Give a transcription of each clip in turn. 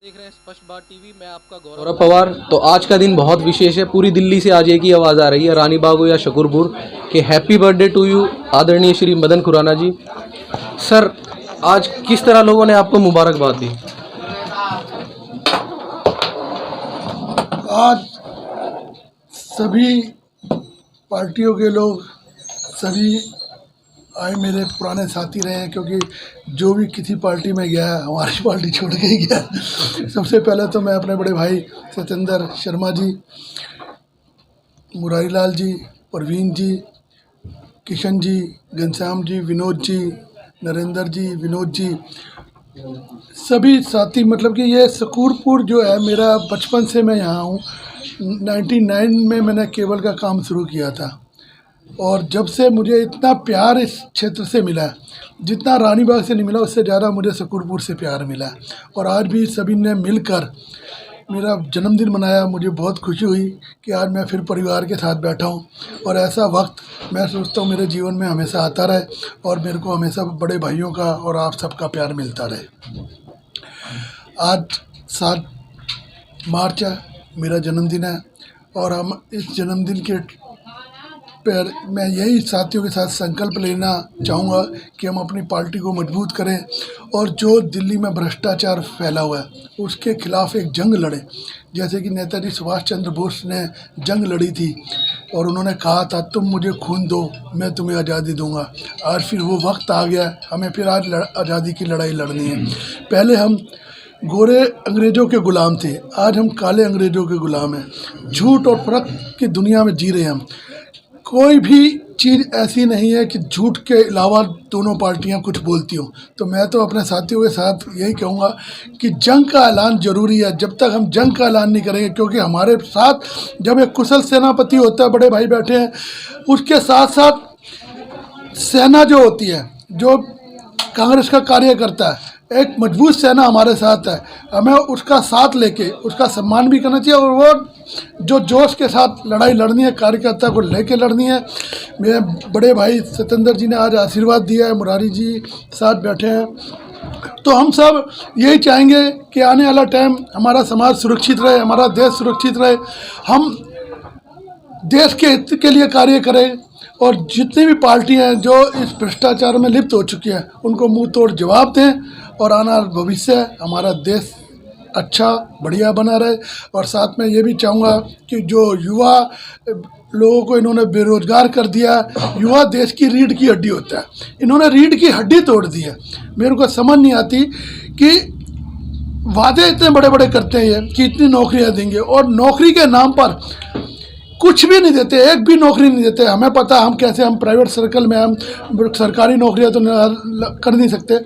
देख रहे हैं स्पष्ट बात टीवी। मैं आपका गौरव पवार। तो आज का दिन बहुत विशेष है। पूरी दिल्ली से आज एक ही आवाज़ आ रही है, रानी बाग हो या शकरपुर, कि हैप्पी बर्थडे टू यू आदरणीय श्री मदन खुराना जी। सर, आज किस तरह लोगों ने आपको मुबारकबाद दी? आज सभी पार्टियों के लोग सभी आए, मेरे पुराने साथी रहे हैं, क्योंकि जो भी किसी पार्टी में गया हमारी पार्टी छोड़ के ही गया। सबसे पहले तो मैं अपने बड़े भाई सत्येंद्र शर्मा जी, मुरारी लाल जी, परवीन जी, किशन जी, घनश्याम जी, विनोद जी, नरेंद्र जी, विनोद जी, सभी साथी, मतलब कि ये शकरपुर जो है, मेरा बचपन से मैं यहाँ हूँ। 99 में मैंने केबल का काम शुरू किया था, और जब से मुझे इतना प्यार इस क्षेत्र से मिला है, जितना रानी बाग से नहीं मिला उससे ज़्यादा मुझे शकरपुर से प्यार मिला है। और आज भी सभी ने मिलकर मेरा जन्मदिन मनाया। मुझे बहुत खुशी हुई कि आज मैं फिर परिवार के साथ बैठा हूँ, और ऐसा वक्त मैं सोचता हूँ मेरे जीवन में हमेशा आता रहे, और मेरे को हमेशा बड़े भाइयों का और आप सबका प्यार मिलता रहे। आज 7 मार्च है, मेरा जन्मदिन है, और हम इस जन्मदिन के पर मैं यही साथियों के साथ संकल्प लेना चाहूँगा कि हम अपनी पार्टी को मजबूत करें, और जो दिल्ली में भ्रष्टाचार फैला हुआ है उसके खिलाफ़ एक जंग लड़ें। जैसे कि नेताजी सुभाष चंद्र बोस ने जंग लड़ी थी, और उन्होंने कहा था तुम मुझे खून दो, मैं तुम्हें आज़ादी दूंगा। आज फिर वो वक्त आ गया, हमें फिर आज आज़ादी की लड़ाई लड़नी है। पहले हम गोरे अंग्रेज़ों के ग़ुलाम थे, आज हम काले अंग्रेज़ों के ग़ुलाम हैं। झूठ और फ़र्क की दुनिया में जी रहे हैं हम। कोई भी चीज़ ऐसी नहीं है कि झूठ के अलावा दोनों पार्टियां कुछ बोलती हों। तो मैं तो अपने साथियों के साथ यही कहूँगा कि जंग का ऐलान ज़रूरी है। जब तक हम जंग का ऐलान नहीं करेंगे, क्योंकि हमारे साथ जब एक कुशल सेनापति होता है, बड़े भाई बैठे हैं, उसके साथ साथ सेना जो होती है, जो कांग्रेस का कार्य करता है, एक मजबूत सेना हमारे साथ है। हमें उसका साथ लेके उसका सम्मान भी करना चाहिए, और वो जो जोश के साथ लड़ाई लड़नी है, कार्यकर्ता को लेके लड़नी है। मेरे बड़े भाई सत्येंद्र जी ने आज आशीर्वाद दिया है, मुरारी जी साथ बैठे हैं, तो हम सब यही चाहेंगे कि आने वाला टाइम हमारा समाज सुरक्षित रहे, हमारा देश सुरक्षित रहे, हम देश के हित के लिए कार्य करें, और जितनी भी पार्टियां हैं जो इस भ्रष्टाचार में लिप्त हो चुकी हैं उनको मुंह तोड़ जवाब दें, और आने वाला भविष्य हमारा देश अच्छा बढ़िया बना रहे। और साथ में ये भी चाहूँगा कि जो युवा लोगों को इन्होंने बेरोजगार कर दिया, युवा देश की रीढ़ की हड्डी होता है, इन्होंने रीढ़ की हड्डी तोड़ दी है। मेरे को समझ नहीं आती कि वादे इतने बड़े बड़े करते हैं कि इतनी नौकरियां देंगे, और नौकरी के नाम पर कुछ भी नहीं देते, एक भी नौकरी नहीं देते। हमें पता हम कैसे, हम प्राइवेट सर्कल में, हम सरकारी नौकरियां तो कर नहीं सकते,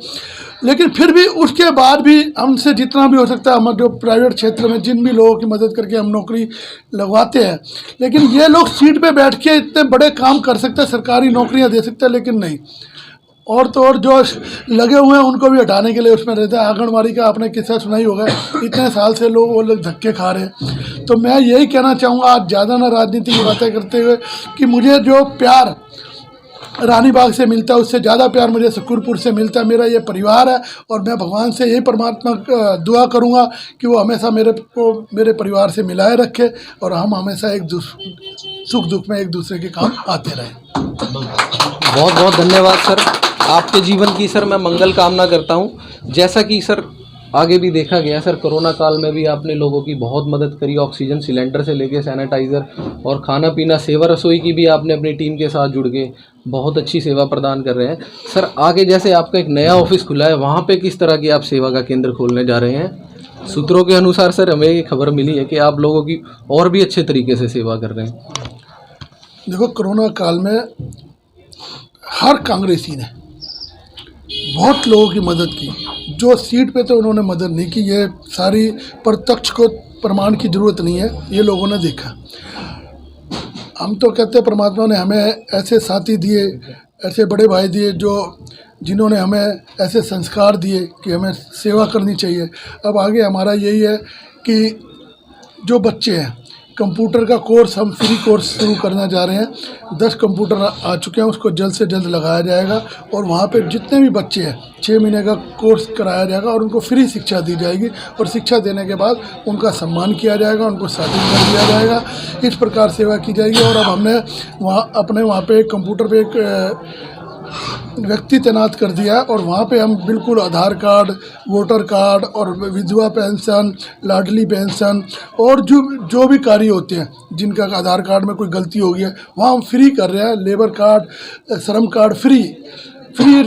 लेकिन फिर भी उसके बाद भी हमसे जितना भी हो सकता है, हम जो प्राइवेट क्षेत्र में जिन भी लोगों की मदद करके हम नौकरी लगवाते हैं। लेकिन ये लोग सीट पे बैठ के इतने बड़े काम कर सकते हैं, सरकारी नौकरियां दे सकते हैं, लेकिन नहीं। और तो और जो लगे हुए हैं उनको भी हटाने के लिए उसमें रहता है। आंगनबाड़ी का आपने किस्सा सुना ही होगा, इतने साल से लोग वो लोग धक्के खा रहे हैं। तो मैं यही कहना चाहूँगा, आज ज़्यादा ना राजनीति की बातें करते हुए, कि मुझे जो प्यार रानी बाग से मिलता है उससे ज़्यादा प्यार मुझे शकरपुर से मिलता है। मेरा ये परिवार है, और मैं भगवान से यही परमात्मा दुआ करूँगा कि वो हमेशा मेरे को मेरे परिवार से मिलाए रखे, और हम हमेशा सुख दुख में एक दूसरे के काम आते रहें। बहुत बहुत धन्यवाद सर, आपके जीवन की सर मैं मंगल कामना करता हूँ। जैसा कि सर आगे भी देखा गया सर, कोरोना काल में भी आपने लोगों की बहुत मदद करी, ऑक्सीजन सिलेंडर से लेके सैनिटाइज़र और खाना पीना, सेवा रसोई की भी आपने अपनी टीम के साथ जुड़ के बहुत अच्छी सेवा प्रदान कर रहे हैं। सर आगे जैसे आपका एक नया ऑफिस खुला है, वहाँ पे किस तरह की आप सेवा का केंद्र खोलने जा रहे हैं? सूत्रों के अनुसार सर हमें ये खबर मिली है कि आप लोगों की और भी अच्छे तरीके से सेवा कर रहे हैं। देखो, कोरोना काल में हर कांग्रेसी ने बहुत लोगों की मदद की। जो सीट पे तो उन्होंने मदद नहीं की, ये सारी प्रत्यक्ष को प्रमाण की ज़रूरत नहीं है, ये लोगों ने देखा। हम तो कहते हैं परमात्मा ने हमें ऐसे साथी दिए, ऐसे बड़े भाई दिए, जिन्होंने हमें ऐसे संस्कार दिए कि हमें सेवा करनी चाहिए। अब आगे हमारा यही है कि जो बच्चे हैं कंप्यूटर का कोर्स हम फ्री कोर्स शुरू करना जा रहे हैं। 10 कंप्यूटर आ चुके हैं, उसको जल्द से जल्द लगाया जाएगा और वहाँ पे जितने भी बच्चे हैं 6 महीने का कोर्स कराया जाएगा और उनको फ्री शिक्षा दी जाएगी और शिक्षा देने के बाद उनका सम्मान किया जाएगा, उनको सर्टिफिकेट दिया जाएगा। इस प्रकार सेवा की जाएगी। और अब हमने वहाँ पे कंप्यूटर पे एक व्यक्ति तैनात कर दिया और वहाँ पे हम बिल्कुल आधार कार्ड, वोटर कार्ड और विधवा पेंशन, लाडली पेंशन और जो भी कार्य होते हैं जिनका आधार कार्ड में कोई गलती हो गई है वहाँ हम फ्री कर रहे हैं। लेबर कार्ड, श्रम कार्ड फ्री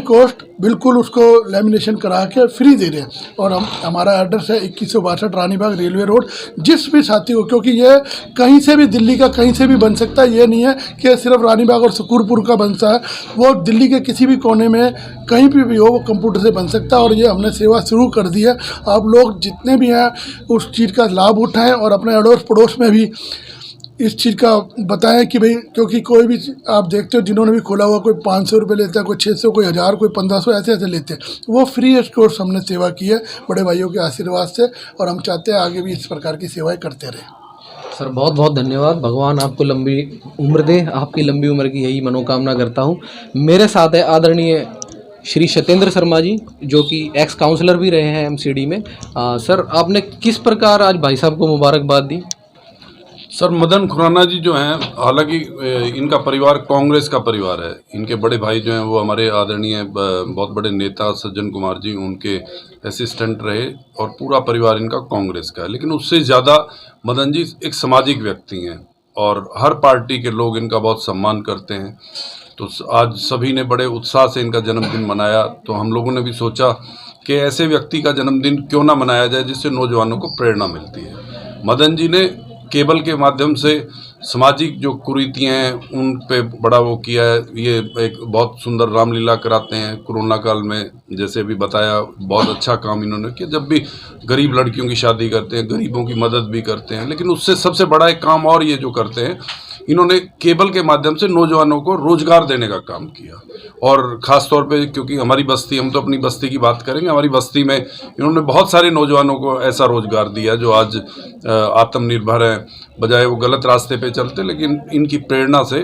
कॉस्ट बिल्कुल उसको लेमिनेशन करा के फ्री दे रहे हैं। और हमारा एड्रेस है 2162 रानीबाग रेलवे रोड। जिस भी साथी हो, क्योंकि ये कहीं से भी दिल्ली का कहीं से भी बन सकता है, ये नहीं है कि सिर्फ रानीबाग और शकूरपुर का बनता है, वो दिल्ली के किसी भी कोने में कहीं भी हो वो कंप्यूटर से बन सकता है। और ये हमने सेवा शुरू कर दी है। आप लोग जितने भी हैं उस चीज़ का लाभ उठाएँ और अपने अड़ोस पड़ोस में भी इस चीज़ का बताएं कि भाई, क्योंकि कोई भी आप देखते हो जिन्होंने भी खोला हुआ कोई 500 रुपये लेता है, कोई 600, कोई 1000, कोई 1500 ऐसे लेते हैं। वो फ्री कोर्स हमने सेवा की है बड़े भाइयों के आशीर्वाद से और हम चाहते हैं आगे भी इस प्रकार की सेवाएं करते रहें। सर बहुत बहुत धन्यवाद। भगवान आपको लंबी उम्र दे, आपकी लंबी उम्र की यही मनोकामना करता हूँ। मेरे साथ है आदरणीय श्री सत्येंद्र शर्मा जी, जो कि एक्स काउंसलर भी रहे हैं एमसीडी में। सर आपने किस प्रकार आज भाई साहब को मुबारकबाद दी? सर मदन खुराना जी जो हैं, हालांकि इनका परिवार कांग्रेस का परिवार है। इनके बड़े भाई जो हैं वो हमारे आदरणीय बहुत बड़े नेता सज्जन कुमार जी उनके असिस्टेंट रहे और पूरा परिवार इनका कांग्रेस का है। लेकिन उससे ज़्यादा मदन जी एक सामाजिक व्यक्ति हैं और हर पार्टी के लोग इनका बहुत सम्मान करते हैं। तो आज सभी ने बड़े उत्साह से इनका जन्मदिन मनाया। तो हम लोगों ने भी सोचा कि ऐसे व्यक्ति का जन्मदिन क्यों ना मनाया जाए जिससे नौजवानों को प्रेरणा मिलती है। मदन जी ने केबल के माध्यम से सामाजिक जो कुरीतियाँ हैं उन पे बड़ा वो किया है। ये एक बहुत सुंदर रामलीला कराते हैं कोरोना काल में, जैसे भी बताया, बहुत अच्छा काम इन्होंने किया। जब भी गरीब लड़कियों की शादी करते हैं, गरीबों की मदद भी करते हैं। लेकिन उससे सबसे बड़ा एक काम और ये जो करते हैं, इन्होंने केबल के माध्यम से नौजवानों को रोजगार देने का काम किया। और ख़ास तौर पे क्योंकि हमारी बस्ती, हम तो अपनी बस्ती की बात करेंगे, हमारी बस्ती में इन्होंने बहुत सारे नौजवानों को ऐसा रोजगार दिया जो आज आत्मनिर्भर हैं, बजाय वो गलत रास्ते पे चलते। लेकिन इनकी प्रेरणा से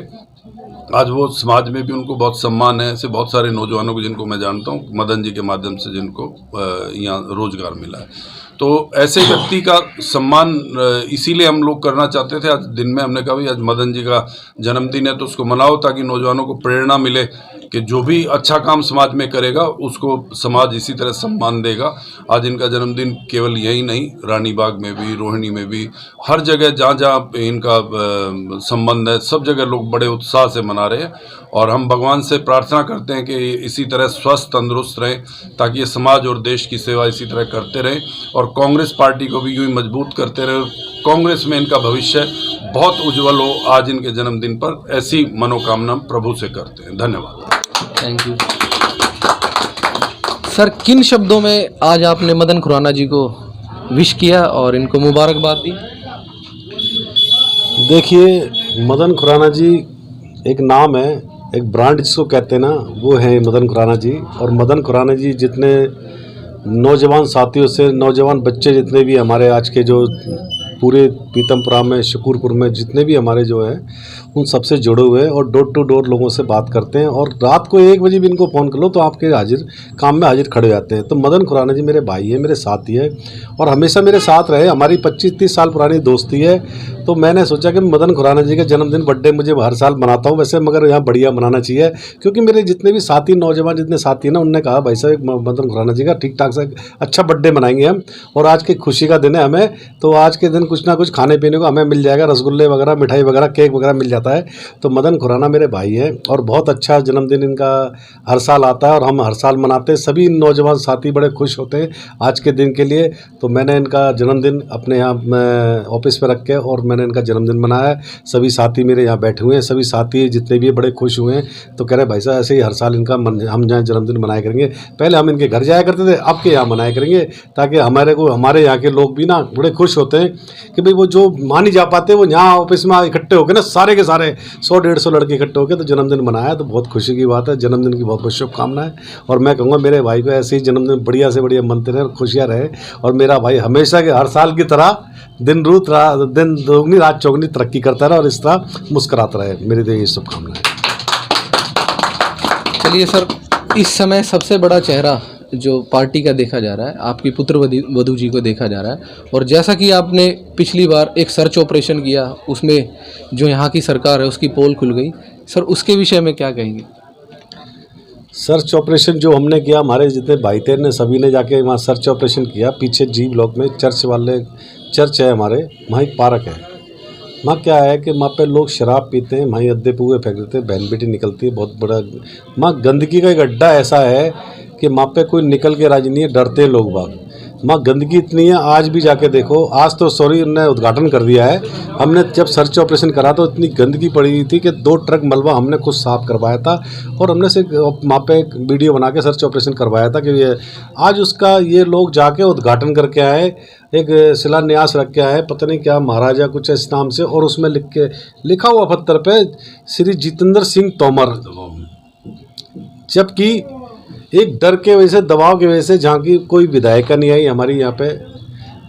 आज वो समाज में भी उनको बहुत सम्मान है। ऐसे बहुत सारे नौजवानों को जिनको मैं जानता हूँ मदन जी के माध्यम से जिनको यहाँ रोजगार मिला है। तो ऐसे व्यक्ति का सम्मान इसीलिए हम लोग करना चाहते थे। आज दिन में हमने कहा भाई आज मदन जी का जन्मदिन है तो उसको मनाओ, ताकि नौजवानों को प्रेरणा मिले कि जो भी अच्छा काम समाज में करेगा उसको समाज इसी तरह सम्मान देगा। आज इनका जन्मदिन केवल यही नहीं, रानीबाग में भी, रोहिणी में भी, हर जगह जहाँ जहाँ इनका संबंध है सब जगह लोग बड़े उत्साह से मना रहे हैं। और हम भगवान से प्रार्थना करते हैं कि इसी तरह स्वस्थ तंदुरुस्त रहें, ताकि ये समाज और देश की सेवा इसी तरह करते रहें और कांग्रेस पार्टी को भी यूँ ही मजबूत करते रहें। कांग्रेस में इनका भविष्य बहुत उज्जवल हो। आज इनके जन्मदिन पर ऐसी मनोकामना प्रभु से करते हैं। धन्यवाद। Thank you sir. किन शब्दों में आज आपने मदन खुराना जी को विश किया और इनको मुबारकबाद दी? देखिए, मदन खुराना जी एक नाम है, एक ब्रांड जिसको कहते हैं ना, वो है मदन खुराना जी। और मदन खुराना जी जितने नौजवान साथियों से, नौजवान बच्चे जितने भी हमारे आज के जो पूरे पीतमपुरा में, शकूरपुर में जितने भी हमारे जो है उन सबसे जुड़े हुए हैं और डोर टू डोर लोगों से बात करते हैं। और रात को 1 बजे भी इनको फ़ोन कर लो तो आपके काम में हाजिर खड़े जाते हैं। तो मदन खुराना जी मेरे भाई हैं, मेरे साथी है और हमेशा मेरे साथ रहे। हमारी 25-30 साल पुरानी दोस्ती है। तो मैंने सोचा कि मदन खुराना जी का जन्मदिन, बर्थडे मुझे हर साल मनाता हूँ वैसे, मगर यहाँ बढ़िया मनाना चाहिए। क्योंकि मेरे जितने भी साथी, नौजवान जितने साथी हैं ना, उनने कहा भाई साहब मदन खुराना जी का ठीक ठाक से अच्छा बर्थडे मनाएंगे हम। और आज की खुशी का दिन है हमें, तो आज के दिन कुछ ना कुछ खाने पीने को हमें मिल जाएगा, रसगुल्ले वगैरह, मिठाई वगैरह, केक वगैरह मिल जाता है। तो मदन खुराना मेरे भाई हैं और बहुत अच्छा जन्मदिन इनका हर साल आता है और हम हर साल मनाते हैं। सभी नौजवान साथी बड़े खुश होते हैं आज के दिन के लिए। तो मैंने इनका जन्मदिन अपने यहाँ ऑफिस पे रख के और मैंने इनका जन्मदिन मनाया है। सभी साथी मेरे यहाँ बैठे हुए हैं, सभी साथी जितने भी बड़े खुश हुए हैं। तो कह रहे भाई साहब ऐसे ही हर साल इनका हम जहाँ जन्मदिन मनाया करेंगे। पहले हम इनके घर जाया करते थे, आपके यहाँ मनाया करेंगे, ताकि हमारे यहाँ के लोग भी ना बड़े खुश होते हैं कि भाई वो जो मान ही जा पाते वो यहाँ ऑफिस में इकट्ठे होकर ना सारे के सारे 100-150 लड़के इकट्ठे होकर तो जन्मदिन मनाया, तो बहुत खुशी की बात है। जन्मदिन की बहुत बहुत शुभकामनाएं। और मैं कहूँगा मेरे भाई को ऐसे ही जन्मदिन बढ़िया से बढ़िया मनते रहे और खुशियाँ रहे, और मेरा भाई हमेशा के हर साल की तरह दिन दोगुनी रात चौगुनी तरक्की करता रहे और इस तरह मुस्कुराता रहे। मेरी तो यही शुभकामनाएं। चलिए सर, इस समय सबसे बड़ा चेहरा जो पार्टी का देखा जा रहा है, आपकी पुत्र वधू जी को देखा जा रहा है, और जैसा कि आपने पिछली बार एक सर्च ऑपरेशन किया, उसमें जो यहाँ की सरकार है उसकी पोल खुल गई सर, उसके विषय में क्या कहेंगे? सर्च ऑपरेशन जो हमने किया, हमारे जितने भाई थे ने सभी ने जाके वहाँ सर्च ऑपरेशन किया। पीछे जी ब्लॉक में चर्च है हमारे, वहाँ एक पार्क है। वहाँ क्या है कि वहाँ पे लोग शराब पीते हैं, वहीं अद्दे पुए फेंक देते हैं, बहन बेटी निकलती है, बहुत बड़ा वहाँ गंदगी का एक अड्डा ऐसा है कि वहाँ पे कोई निकल के राजी नहीं है, डरते हैं लोग बाग। वहाँ गंदगी इतनी है, आज भी जाके देखो। आज तो सॉरी उन्होंने उद्घाटन कर दिया है। हमने जब सर्च ऑपरेशन करा तो इतनी गंदगी पड़ी हुई थी कि 2 ट्रक मलबा हमने खुद साफ करवाया था, और हमने से वहाँ पे एक वीडियो बना के सर्च ऑपरेशन करवाया था कि ये आज उसका ये लोग जाके उद्घाटन करके आए, एक शिलान्यास रख के आए, पता नहीं क्या महाराजा कुछ इस नाम से, और उसमें लिखा हुआ पत्थर पे श्री जितेंद्र सिंह तोमर। जबकि एक डर के वजह से, दबाव की वजह से, जहाँ की कोई विधायक नहीं आई, हमारी यहाँ पे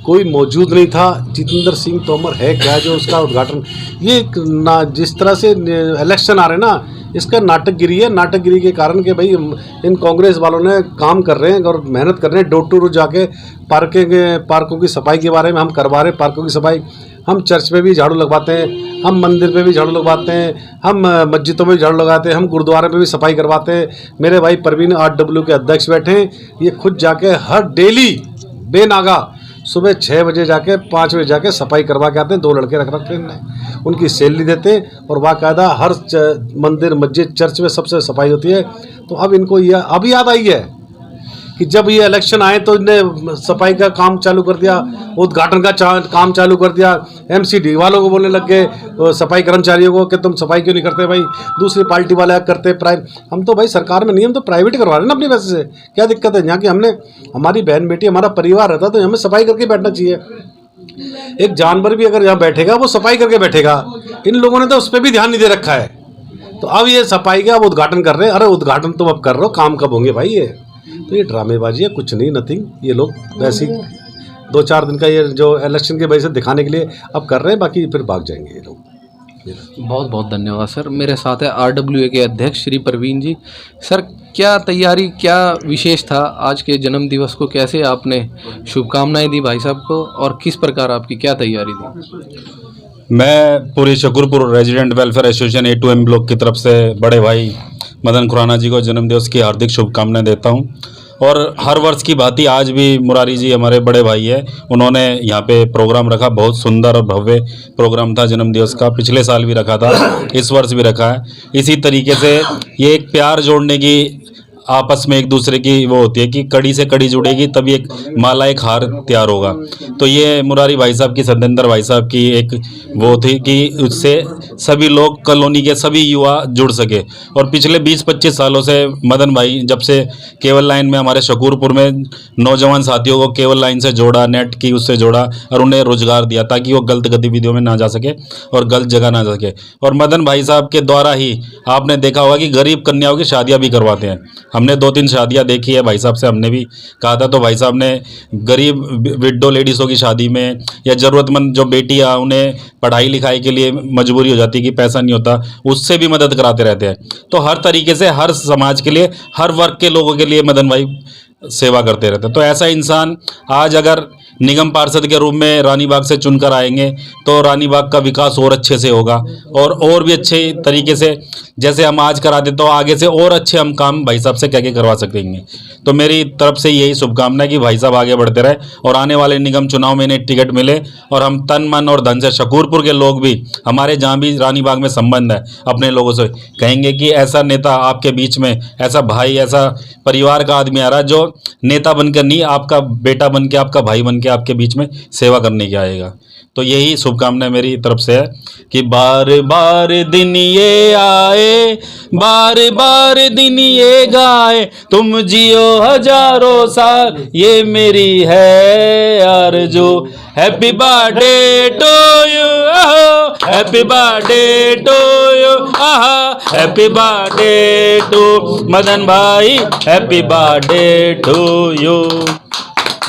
कोई मौजूद नहीं था। जितेंद्र सिंह तोमर है क्या जो उसका उद्घाटन, ये ना जिस तरह से इलेक्शन आ रहे हैं ना, इसका नाटकगिरी है। नाटकगिरी के कारण कि भाई इन कांग्रेस वालों ने काम कर रहे हैं और मेहनत कर रहे हैं, डोर टू डोर जाके पार्कों की सफाई के बारे में हम करवा रहे हैं। पार्कों की सफाई हम चर्च पे भी झाड़ू लगवाते हैं, हम मंदिर पे भी झाड़ू लगवाते हैं, हम मस्जिदों में भी झाड़ू लगाते हैं, हम गुरुद्वारे पे भी सफाई करवाते हैं। मेरे भाई परवीन RW के अध्यक्ष बैठे हैं, ये खुद जाके हर डेली बेनागा सुबह 6 बजे जाके 5 बजे जाके सफाई करवा के आते हैं। 2 लड़के रख रखे हैं, उनकी सैलरी देते हैं, और बाकायदा हर मंदिर मस्जिद चर्च में सबसे सफाई होती है। तो अब इनको यह अब याद आई है कि जब ये इलेक्शन आए तो इन्हें सफाई का काम चालू कर दिया, उद्घाटन का काम चालू कर दिया। MCD वालों को बोलने लग गए, सफाई कर्मचारियों को, कि तुम सफाई क्यों नहीं करते भाई, दूसरी पार्टी वाले करते हम तो भाई सरकार में नहीं, हम तो प्राइवेट करवा रहे हैं ना अपनी पैसे से। क्या दिक्कत है? यहाँ की हमने, हमारी बहन बेटी हमारा परिवार रहता तो हमें सफाई करके बैठना चाहिए। एक जानवर भी अगर यहाँ बैठेगा वो सफाई करके बैठेगा। इन लोगों ने तो उस पर भी ध्यान नहीं दे रखा है। तो अब ये सफाई का अब उद्घाटन कर रहे हैं। अरे उद्घाटन तुम अब कर रहे हो, काम कब होंगे भाई? ये तो ये ड्रामेबाजी है, कुछ नहीं, नथिंग। ये लोग वैसे ही 2-4 दिन का ये जो इलेक्शन के वजह से दिखाने के लिए अब कर रहे हैं, बाकी फिर भाग जाएंगे ये लोग। बहुत बहुत धन्यवाद सर। मेरे साथ है RWA के अध्यक्ष श्री परवीन जी। सर, क्या तैयारी, क्या विशेष था आज के जन्म दिवस को? कैसे आपने शुभकामनाएं दी भाई साहब को, और किस प्रकार आपकी क्या तैयारी थी? मैं पूरी Shakurpur resident welfare association A2M block की तरफ से बड़े भाई मदन खुराना जी को जन्मदिवस की हार्दिक शुभकामनाएं देता हूं। और हर वर्ष की भांति आज भी मुरारी जी हमारे बड़े भाई है, उन्होंने यहाँ पे प्रोग्राम रखा। बहुत सुंदर और भव्य प्रोग्राम था जन्मदिवस का। पिछले साल भी रखा था, इस वर्ष भी रखा है। इसी तरीके से ये एक प्यार जोड़ने की, आपस में एक दूसरे की वो होती है कि कड़ी से कड़ी जुड़ेगी तभी एक माला, एक हार तैयार होगा। तो ये मुरारी भाई साहब की, सत्येंद्र भाई साहब की एक वो थी कि उससे सभी लोग, कॉलोनी के सभी युवा जुड़ सके। और पिछले 20-25 सालों से मदन भाई जब से केबल लाइन में हमारे शकूरपुर में नौजवान साथियों को केबल लाइन से जोड़ा, नेट की उससे जोड़ा, और उन्हें रोजगार दिया ताकि वो गलत गतिविधियों में ना जा सके और गलत जगह ना जा सके। और मदन भाई साहब के द्वारा ही आपने देखा होगा कि गरीब कन्याओं की शादियाँ भी करवाते हैं। हमने 2-3 शादियां देखी है, भाई साहब से हमने भी कहा था, तो भाई साहब ने गरीब विडो लेडीज़ों की शादी में, या ज़रूरतमंद जो बेटियां, उन्हें पढ़ाई लिखाई के लिए मजबूरी हो जाती है कि पैसा नहीं होता, उससे भी मदद कराते रहते हैं। तो हर तरीके से हर समाज के लिए, हर वर्ग के लोगों के लिए मदन भाई सेवा करते रहते हैं। तो ऐसा इंसान आज अगर निगम पार्षद के रूप में रानीबाग से चुनकर आएंगे तो रानीबाग का विकास और अच्छे से होगा, और भी अच्छे तरीके से जैसे हम आज कराते तो आगे से और अच्छे हम काम भाई साहब से क्या करवा सकेंगे। तो मेरी तरफ से यही शुभकामना है कि भाई साहब आगे बढ़ते रहे और आने वाले निगम चुनाव में इन्हें टिकट मिले, और हम तन मन और धन से शकूरपुर के लोग भी, हमारे जहाँ भी रानीबाग में संबंध है अपने लोगों से, कहेंगे कि ऐसा नेता आपके बीच में, ऐसा भाई, ऐसा परिवार का आदमी आ रहा है जो नेता बनकर नहीं, आपका बेटा बन के, आपका भाई बन के आपके बीच में सेवा करने के आएगा। तो यही शुभकामनाएं मेरी तरफ से है कि बार बार दिन ये आए, बार बार दिन ये गाए, तुम जियो हजारों साल, ये मेरी है आरज़ू। Happy birthday to you, happy birthday to you, happy birthday to Madan भाई, हैप्पी बर्थडे टू यू।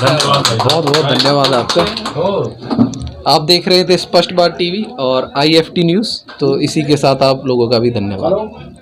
धन्यवाद भाई। बहुत बहुत धन्यवाद आपका। आप देख रहे थे स्पष्ट बात टीवी और IFT न्यूज़, तो इसी के साथ आप लोगों का भी धन्यवाद।